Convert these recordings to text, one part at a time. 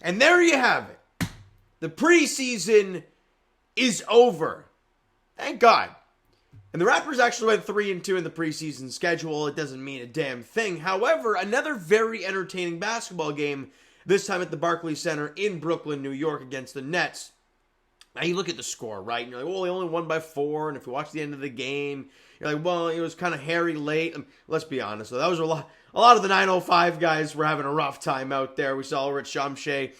And there you have it. The preseason is over. Thank God. And the Raptors actually went 3-2 in the preseason schedule. It doesn't mean a damn thing. However, another very entertaining basketball game, this time at the Barclays Center in Brooklyn, New York, against the Nets. Now you look at the score, right? And you're like, well, they only won by 4. And if you watch the end of the game, you're like, well, it was kind of hairy late. Let's be honest, though. That was a lot of the 905 guys were having a rough time out there. We saw Rich Shamshay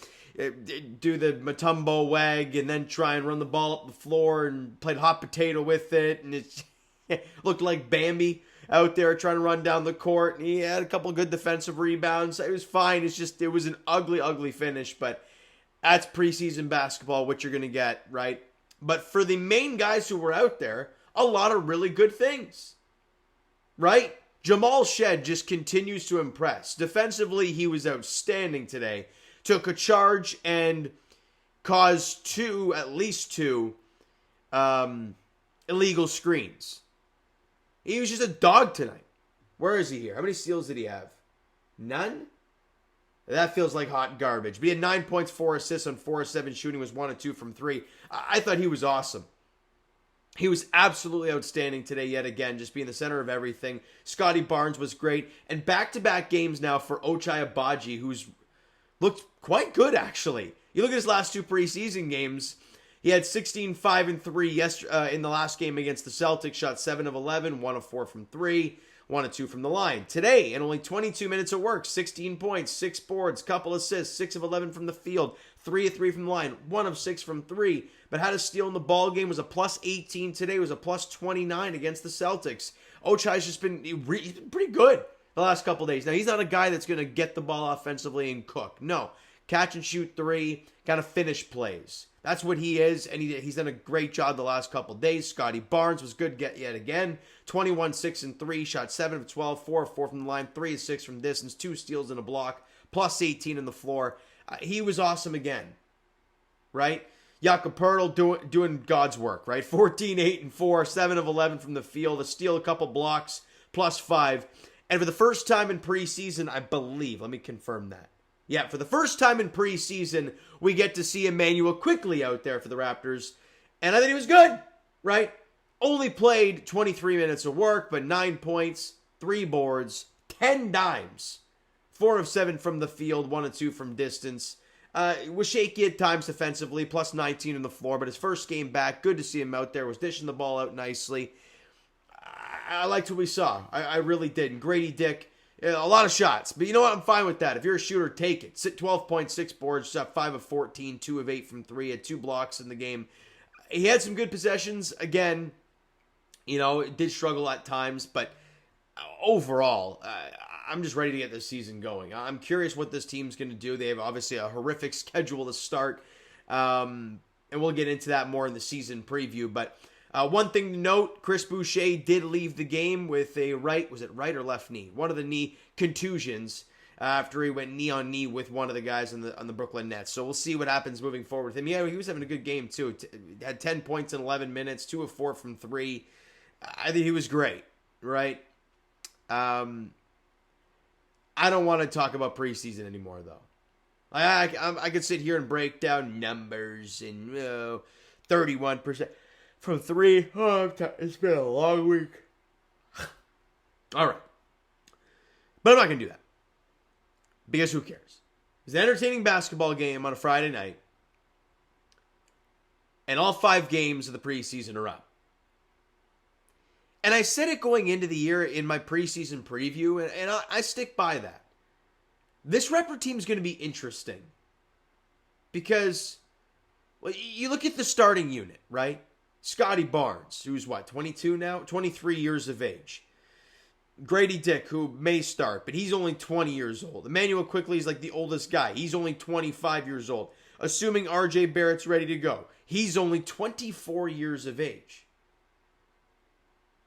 do the Matumbo wag and then try and run the ball up the floor and played hot potato with it. And it looked like Bambi out there trying to run down the court. And he had a couple of good defensive rebounds. It was fine. It was an ugly, ugly finish. But that's preseason basketball, what you're going to get, right? But for the main guys who were out there, a lot of really good things, right? Jamal Shed just continues to impress. Defensively, he was outstanding today. Took a charge and caused at least two illegal screens. He was just a dog tonight. Where is he here? How many steals did he have? None? That feels like hot garbage. But he had 9 points, 4 assists on 4 of 7 shooting, was 1 of 2 from 3. I thought he was awesome. He was absolutely outstanding today yet again, just being the center of everything. Scotty Barnes was great. And back-to-back games now for Ochai Agbaji, who's looked quite good, actually. You look at his last 2 preseason games. He had 16, 5, and 3 in the last game against the Celtics. Shot 7 of 11, 1 of 4 from 3, 1 of 2 from the line. Today, in only 22 minutes of work, 16 points, 6 boards, couple assists, 6 of 11 from the field, 3 of 3 from the line, 1 of 6 from 3. But had a steal in the ball game, was a plus 18 today, was a plus 29 against the Celtics. Ochai's just been pretty good the last couple days. Now, he's not a guy that's going to get the ball offensively and cook. No. Catch and shoot 3, kind of finish plays. That's what he is, and he's done a great job the last couple days. Scotty Barnes was good yet again. 21, 6, and 3. Shot 7 of 12, 4 of 4 from the line, 3 of 6 from distance, 2 steals and a block, plus 18 on the floor. He was awesome again, right? Jakob Poeltl doing God's work, right? 14, 8, and 4, 7 of 11 from the field, a steal, a couple blocks, plus 5. And for the first time in preseason, I believe, let me confirm that. Yeah, for the first time in preseason, we get to see Immanuel Quickley out there for the Raptors. And I think he was good, right? Only played 23 minutes of work, but 9 points, 3 boards, 10 dimes. 4 of 7 from the field, 1 of 2 from distance. Was shaky at times defensively, plus 19 on the floor, but his first game back, good to see him out there, was dishing the ball out nicely. I liked what we saw. I really did. And Grady Dick, a lot of shots. But you know what? I'm fine with that. If you're a shooter, take it. 12.6 boards, 5 of 14, 2 of 8 from 3, had 2 blocks in the game. He had some good possessions. Again, it did struggle at times, but overall, I'm just ready to get this season going. I'm curious what this team's going to do. They have obviously a horrific schedule to start, and we'll get into that more in the season preview. But one thing to note, Chris Boucher did leave the game with a right or left knee? One of the knee contusions after he went knee on knee with one of the guys on the Brooklyn Nets. So we'll see what happens moving forward with him. Yeah, he was having a good game too. Had 10 points in 11 minutes, 2 of 4 from 3. I think he was great, right? I don't want to talk about preseason anymore, though. I could sit here and break down numbers and 31% from 3. Oh, it's been a long week. All right. But I'm not going to do that. Because who cares? It's an entertaining basketball game on a Friday night. And all 5 games of the preseason are up. And I said it going into the year in my preseason preview, and I stick by that. This Raptor team is going to be interesting. Because, well, you look at the starting unit, right? Scotty Barnes, who's 22 now? 23 years of age. Grady Dick, who may start, but he's only 20 years old. Immanuel Quickley is like the oldest guy. He's only 25 years old. Assuming RJ Barrett's ready to go, he's only 24 years of age.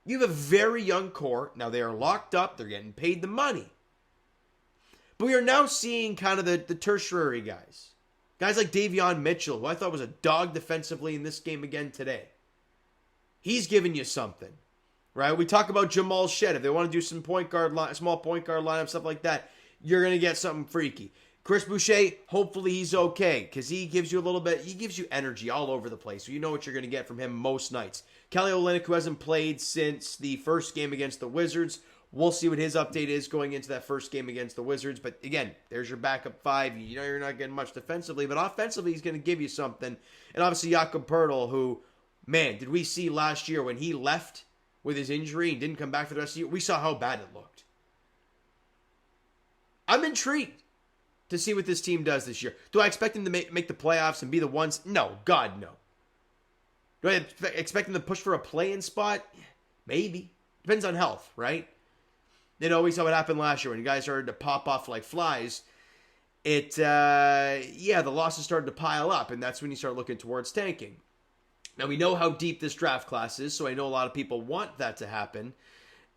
You have a very young core. Now, they are locked up. They're getting paid the money. But we are now seeing kind of the tertiary guys. Guys like Davion Mitchell, who I thought was a dog defensively in this game again today. He's giving you something, right? We talk about Jamal Shed. If they want to do some small point guard lineup, stuff like that, you're going to get something freaky. Chris Boucher, hopefully he's okay because he gives you a little bit, he gives you energy all over the place. So you know what you're going to get from him most nights. Kelly Olynyk, who hasn't played since the first game against the Wizards. We'll see what his update is going into that first game against the Wizards. But again, there's your backup five. You know you're not getting much defensively, but offensively he's going to give you something. And obviously Jakob Poeltl, who, man, did we see last year when he left with his injury and didn't come back for the rest of the year? We saw how bad it looked. I'm intrigued to see what this team does this year. Do I expect them to make the playoffs and be the ones? No, God, no. Do I expect them to push for a play-in spot? Maybe. Depends on health, right? You know, we saw what happened last year when you guys started to pop off like flies. The losses started to pile up, and that's when you start looking towards tanking. Now, we know how deep this draft class is, so I know a lot of people want that to happen,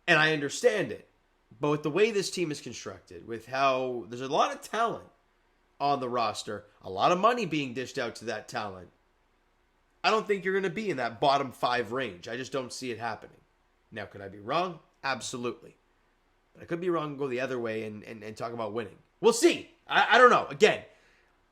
and I understand it. But with the way this team is constructed, with how there's a lot of talent on the roster, a lot of money being dished out to that talent, I don't think you're going to be in that bottom 5 range. I just don't see it happening. Now, could I be wrong? Absolutely. But I could be wrong and go the other way and talk about winning. We'll see. I don't know. Again,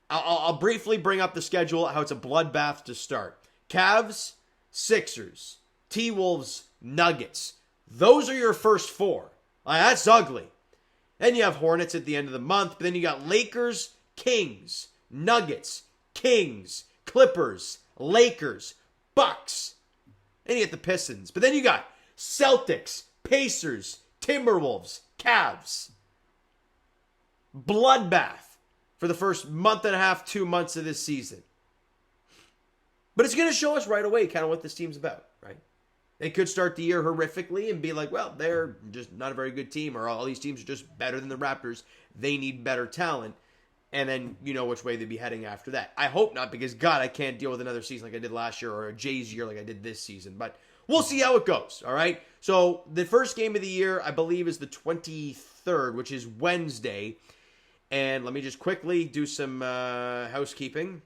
I'll briefly bring up the schedule, how it's a bloodbath to start. Cavs, Sixers, T-Wolves, Nuggets. Those are your first 4. That's ugly. Then you have Hornets at the end of the month, but then you got Lakers, Kings, Nuggets, Kings, Clippers, Lakers, Bucks. Then you get the Pistons. But then you got Celtics, Pacers, Timberwolves, Cavs. Bloodbath for the first month and a half, 2 months of this season. But it's going to show us right away kind of what this team's about, right? They could start the year horrifically and be like, well, they're just not a very good team, or all these teams are just better than the Raptors. They need better talent. And then you know which way they'd be heading after that. I hope not, because, God, I can't deal with another season like I did last year or a Jays year like I did this season. But we'll see how it goes, all right? So the first game of the year, I believe, is the 23rd, which is Wednesday. And let me just quickly do some housekeeping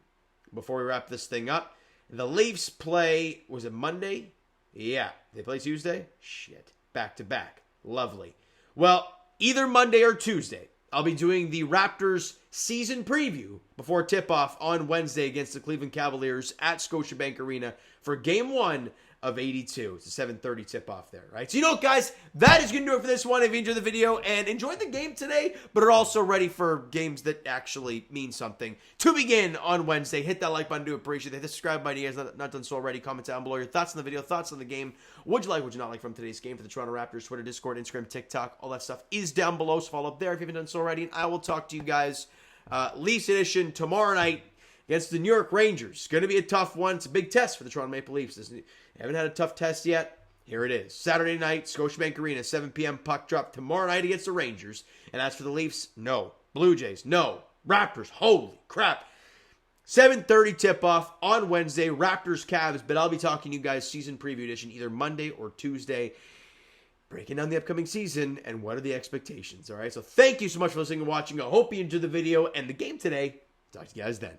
before we wrap this thing up. The Leafs play, was it Monday? Yeah. They play Tuesday? Shit. Back to back. Lovely. Well, either Monday or Tuesday, I'll be doing the Raptors season preview before tip-off on Wednesday against the Cleveland Cavaliers at Scotiabank Arena for Game 1 of 82. It's a 7:30 tip-off there, right? So you know what, guys? That is going to do it for this one. If you enjoyed the video and enjoyed the game today, but are also ready for games that actually mean something to begin on Wednesday, hit that like button. Do appreciate it. Hit the subscribe button if you guys not done so already. Comment down below your thoughts on the video, thoughts on the game. Would you like, would you not like from today's game for the Toronto Raptors? Twitter, Discord, Instagram, TikTok, all that stuff is down below. So follow up there if you haven't done so already. And I will talk to you guys Leafs edition tomorrow night against the New York Rangers. It's going to be a tough one. It's a big test for the Toronto Maple Leafs. Haven't had a tough test yet. Here it is. Saturday night, Scotiabank Arena, 7 p.m. puck drop tomorrow night against the Rangers. And as for the Leafs, no. Blue Jays, no. Raptors, holy crap. 7:30 tip-off on Wednesday, Raptors, Cavs. But I'll be talking to you guys season preview edition either Monday or Tuesday, breaking down the upcoming season and what are the expectations. All right, so thank you so much for listening and watching. I hope you enjoyed the video and the game today. Talk to you guys then.